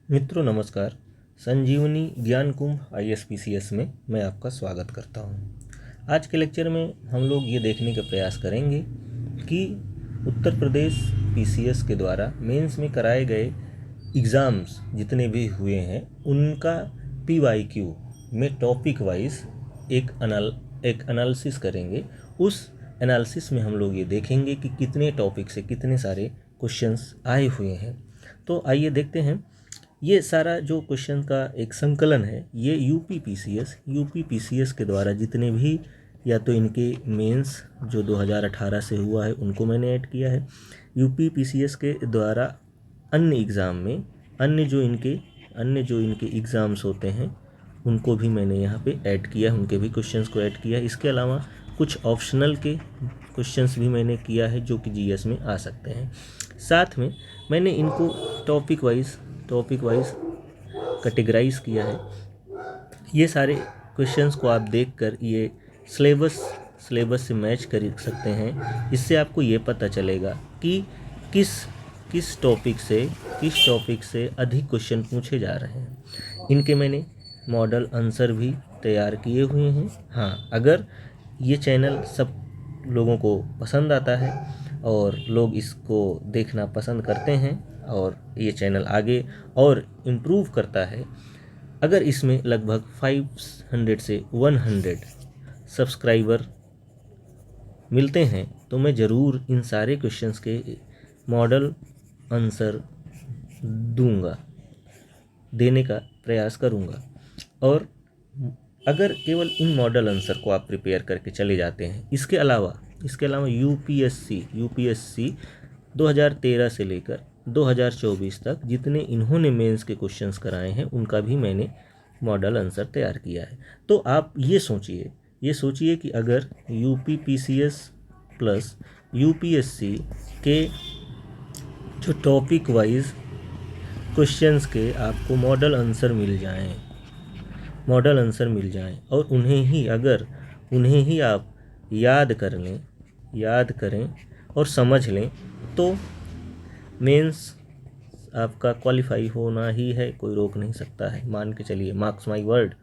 मित्रों नमस्कार। संजीवनी ज्ञान कुंभ ISPCS में मैं आपका स्वागत करता हूं। आज के लेक्चर में हम लोग ये देखने का प्रयास करेंगे कि उत्तर प्रदेश PCS के द्वारा मेंस में कराए गए एग्ज़ाम्स जितने भी हुए हैं उनका PYQ में टॉपिक वाइज एक एनालिसिस करेंगे। उस एनालिसिस में हम लोग ये देखेंगे कि कितने टॉपिक से कितने सारे क्वेश्चंस आए हुए हैं। तो आइए देखते हैं। ये सारा जो क्वेश्चन का एक संकलन है ये यूपी पीसीएस के द्वारा जितने भी या तो इनके मेंस जो 2018 से हुआ है उनको मैंने ऐड किया है। यूपी पीसीएस के द्वारा अन्य एग्ज़ाम में अन्य जो इनके एग्ज़ाम्स होते हैं उनको भी मैंने यहाँ पे ऐड किया, उनके भी क्वेश्चंस को ऐड किया। इसके अलावा कुछ ऑप्शनल के क्वेश्चंस भी मैंने किया है जो कि जीएस में आ सकते हैं। साथ में मैंने इनको टॉपिक वाइज कैटेगराइज किया है। ये सारे क्वेश्चंस को आप देखकर ये सिलेबस से मैच कर सकते हैं। इससे आपको ये पता चलेगा कि किस टॉपिक से अधिक क्वेश्चन पूछे जा रहे हैं। इनके मैंने मॉडल आंसर भी तैयार किए हुए हैं। हाँ, अगर ये चैनल सब लोगों को पसंद आता है और लोग इसको देखना पसंद करते हैं और ये चैनल आगे और इम्प्रूव करता है, अगर इसमें लगभग 500 से 100 सब्सक्राइबर मिलते हैं तो मैं ज़रूर इन सारे क्वेश्चंस के मॉडल आंसर देने का प्रयास करूँगा। और अगर केवल इन मॉडल आंसर को आप प्रिपेयर करके चले जाते हैं, इसके अलावा यूपीएससी 2013 से लेकर 2024 तक जितने इन्होंने मेंस के क्वेश्चंस कराए हैं उनका भी मैंने मॉडल आंसर तैयार किया है। तो आप ये सोचिए कि अगर यूपीपीसीएस प्लस यूपीएससी के जो टॉपिक वाइज क्वेश्चंस के आपको मॉडल आंसर मिल जाएं और उन्हें ही आप याद करें और समझ लें तो मेंस आपका क्वालिफाई होना ही है, कोई रोक नहीं सकता है। मान के चलिए, मार्क्स माय वर्ड।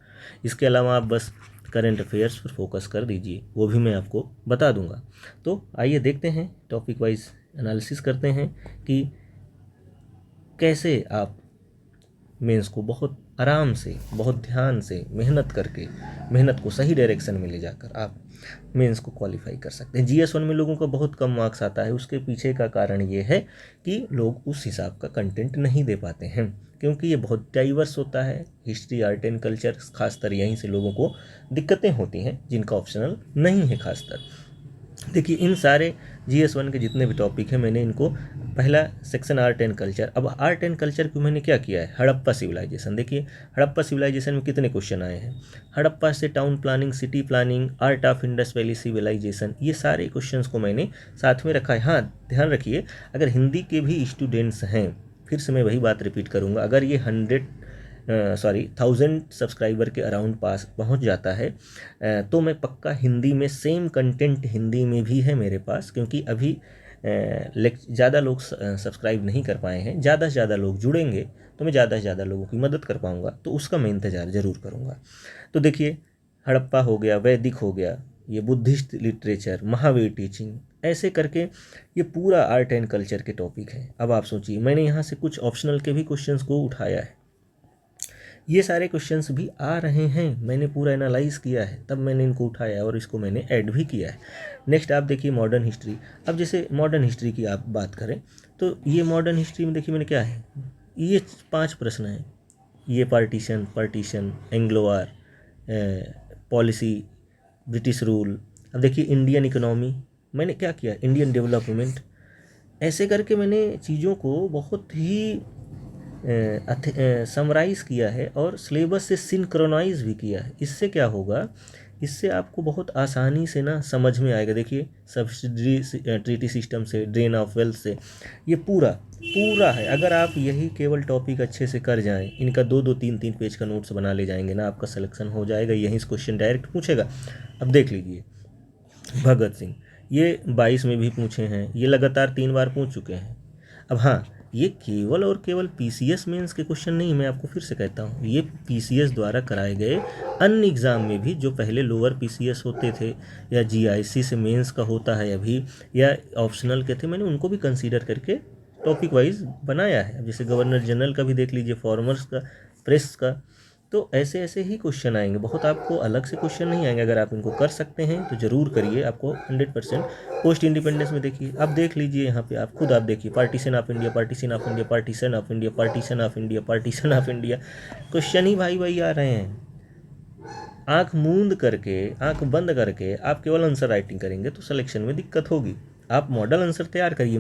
इसके अलावा आप बस करंट अफेयर्स पर फोकस कर दीजिए, वो भी मैं आपको बता दूंगा। तो आइए देखते हैं, टॉपिक वाइज एनालिसिस करते हैं कि कैसे आप मेंस को बहुत आराम से, बहुत ध्यान से मेहनत को सही डायरेक्शन में ले जाकर आप मेंस को क्वालिफाई कर सकते हैं। GS1 में लोगों को बहुत कम मार्क्स आता है। उसके पीछे का कारण ये है कि लोग उस हिसाब का कंटेंट नहीं दे पाते हैं, क्योंकि ये बहुत डाइवर्स होता है। हिस्ट्री, आर्ट एंड कल्चर, खासतर यहीं से लोगों को दिक्कतें होती हैं जिनका ऑप्शनल नहीं है। खासतर देखिए, इन सारे GS1 के जितने भी टॉपिक हैं मैंने इनको पहला सेक्शन आर्ट एंड कल्चर। अब आर्ट एंड कल्चर को मैंने क्या किया है, हड़प्पा सिविलाइजेशन। देखिए हड़प्पा सिविलाइजेशन में कितने क्वेश्चन आए हैं। हड़प्पा से town planning, city planning, art of Indus valley civilization, ये सारे क्वेश्चंस को मैंने साथ में रखा है। हाँ, ध्यान रखिए, अगर हिंदी के भी स्टूडेंट्स हैं, फिर से मैं वही बात रिपीट करूँगा, अगर ये 1000 सब्सक्राइबर के अराउंड पास पहुंच जाता है तो मैं पक्का हिंदी में सेम कंटेंट हिंदी में भी है मेरे पास, क्योंकि अभी ज़्यादा लोग सब्सक्राइब नहीं कर पाए हैं। ज़्यादा से ज़्यादा लोग जुड़ेंगे तो मैं ज़्यादा से ज़्यादा लोगों की मदद कर पाऊँगा, तो उसका मैं इंतज़ार ज़रूर करूँगा। तो देखिए, हड़प्पा हो गया, वैदिक हो गया, ये बुद्धिस्ट लिटरेचर, महावीर टीचिंग, ऐसे करके ये पूरा आर्ट एंड कल्चर के टॉपिक है। अब आप सोचिए, मैंने यहाँ से कुछ ऑप्शनल के भी क्वेश्चंस को उठाया है। ये सारे क्वेश्चंस भी आ रहे हैं, मैंने पूरा एनालाइज किया है, तब मैंने इनको उठाया और इसको मैंने ऐड भी किया है। नेक्स्ट आप देखिए मॉडर्न हिस्ट्री। अब जैसे मॉडर्न हिस्ट्री की आप बात करें तो ये मॉडर्न हिस्ट्री में देखिए मैंने क्या है, ये 5 प्रश्न हैं। ये पार्टीशन, एंग्लो वार, पॉलिसी, ब्रिटिश रूल। अब देखिए इंडियन इकोनॉमी, मैंने क्या किया, इंडियन डेवलपमेंट। ऐसे करके मैंने चीज़ों को बहुत ही समराइज़ किया है और सिलेबस से सिंक्रोनाइज भी किया है। इससे क्या होगा, इससे आपको बहुत आसानी से ना समझ में आएगा। देखिए सब्सिडरी ट्रीटी सिस्टम से, ड्रेन ऑफ वेल्थ से, ये पूरा है। अगर आप यही केवल टॉपिक अच्छे से कर जाएं, इनका 2-2, 3-3 पेज का नोट्स बना ले जाएंगे ना, आपका सिलेक्शन हो जाएगा। यहीं से क्वेश्चन डायरेक्ट पूछेगा। अब देख लीजिए भगत सिंह, ये 22 में भी पूछे हैं, ये लगातार 3 बार पूछ चुके हैं। अब हाँ, ये केवल और केवल पीसीएस मेंस के क्वेश्चन नहीं, मैं आपको फिर से कहता हूँ, ये पीसीएस द्वारा कराए गए अन्य एग्ज़ाम में भी जो पहले लोअर पीसीएस होते थे या जीआईसी से मेंस का होता है अभी, या ऑप्शनल के थे, मैंने उनको भी कंसीडर करके टॉपिक वाइज बनाया है। अब जैसे गवर्नर जनरल का भी देख लीजिए, फॉर्मर्स का, प्रेस का, तो ऐसे ऐसे ही क्वेश्चन आएंगे, बहुत आपको अलग से क्वेश्चन नहीं आएंगे। अगर आप इनको कर सकते हैं तो ज़रूर करिए, आपको 100% पोस्ट इंडिपेंडेंस में देखिए, अब देख लीजिए यहाँ पे, आप खुद आप देखिए, partition of India, partition of India, partition of India, partition of India, partition of India, question ही भाई भाई आ रहे हैं। आंख मूंद करके, आंख बंद करके आप केवल आंसर राइटिंग करेंगे तो सिलेक्शन में दिक्कत होगी। आप मॉडल आंसर तैयार करिए,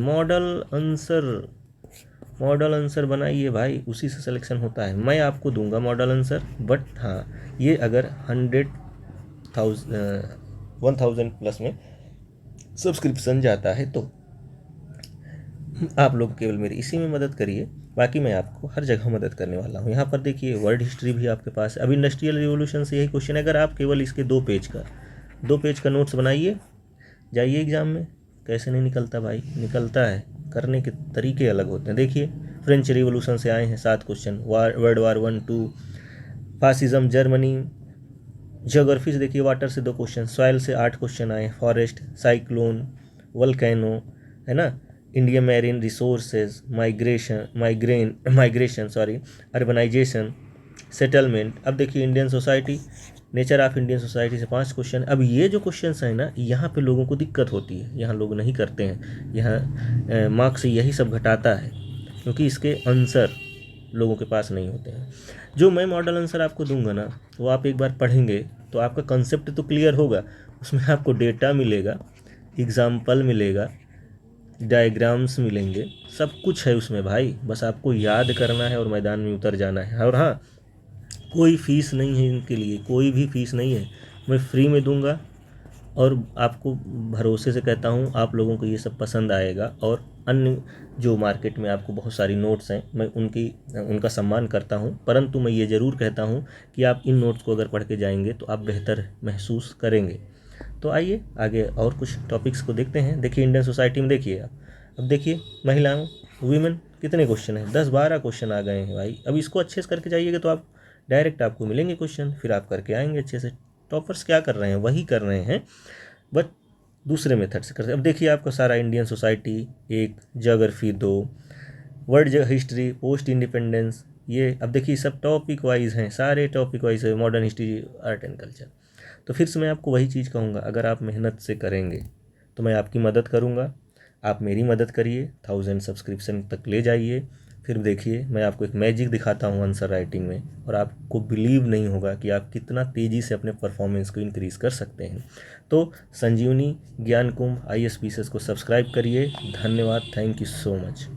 मॉडल आंसर बनाइए भाई, उसी से सिलेक्शन होता है। मैं आपको दूंगा मॉडल आंसर, बट हाँ ये अगर 1000 प्लस में सब्सक्रिप्शन जाता है तो आप लोग केवल मेरी इसी में मदद करिए, बाकी मैं आपको हर जगह मदद करने वाला हूँ। यहाँ पर देखिए वर्ल्ड हिस्ट्री भी आपके पास है। अब इंडस्ट्रियल रिवोल्यूशन से यही क्वेश्चन है, अगर आप केवल इसके 2 पेज का नोट्स बनाइए, जाइए एग्ज़ाम में, कैसे नहीं निकलता भाई, निकलता है, करने के तरीके अलग होते हैं। देखिए फ्रेंच रिवोल्यूशन से आए हैं 7 question, world war 1, 2, fascism, Germany, geography से देखिए वाटर से 2 क्वेश्चन, सॉइल से 8 क्वेश्चन आए, फॉरेस्ट, साइक्लोन, वोल्केनो, है ना, Indian marine resources, migration, urbanization, settlement. अब देखिए Indian society, nature of Indian society से 5 क्वेश्चन। अब ये जो क्वेश्चंस हैं ना, यहाँ पे लोगों को दिक्कत होती है, यहाँ लोग नहीं करते हैं, यहाँ मार्क्स से यही सब घटाता है, क्योंकि इसके आंसर लोगों के पास नहीं होते हैं। जो मैं मॉडल आंसर आपको दूंगा ना, वो आप एक बार पढ़ेंगे तो आपका कंसेप्ट तो क्लियर होगा, उसमें आपको डेटा मिलेगा, एग्जाम्पल मिलेगा, डायग्राम्स मिलेंगे, सब कुछ है उसमें भाई, बस आपको याद करना है और मैदान में उतर जाना है। और हाँ, कोई फ़ीस नहीं है इनके लिए, कोई भी फ़ीस नहीं है, मैं फ्री में दूंगा, और आपको भरोसे से कहता हूँ आप लोगों को ये सब पसंद आएगा। और अन्य जो मार्केट में आपको बहुत सारी नोट्स हैं, मैं उनका सम्मान करता हूँ, परंतु मैं ये ज़रूर कहता हूँ कि आप इन नोट्स को अगर पढ़ के जाएंगे तो आप बेहतर महसूस करेंगे। तो आइए आगे और कुछ टॉपिक्स को देखते हैं। देखिए इंडियन सोसाइटी में देखिए आप, अब देखिए महिलाओं, वीमेन, कितने क्वेश्चन हैं, 10-12 क्वेश्चन आ गए हैं भाई। अब इसको अच्छे से करके जाइएगा तो आप डायरेक्ट आपको मिलेंगे क्वेश्चन, फिर आप करके आएंगे अच्छे से। टॉपर्स क्या कर रहे हैं, वही कर रहे हैं, बट दूसरे मेथड से करते हैं। अब देखिए आपका सारा Indian society 1, geography 2, world history, post independence, ये अब देखिए सब टॉपिक वाइज हैं, सारे टॉपिक वाइज है, modern history, art and culture. तो फिर से मैं आपको वही चीज़ कहूँगा, अगर आप मेहनत से करेंगे तो मैं आपकी मदद करूँगा, आप मेरी मदद करिए, 1000 सब्सक्रिप्शन तक ले जाइए। फिर देखिए मैं आपको एक मैजिक दिखाता हूँ आंसर राइटिंग में, और आपको बिलीव नहीं होगा कि आप कितना तेज़ी से अपने परफॉर्मेंस को इंक्रीज़ कर सकते हैं। तो संजीवनी ज्ञान कुंभ ISPCS को सब्सक्राइब करिए। धन्यवाद, थैंक यू सो मच।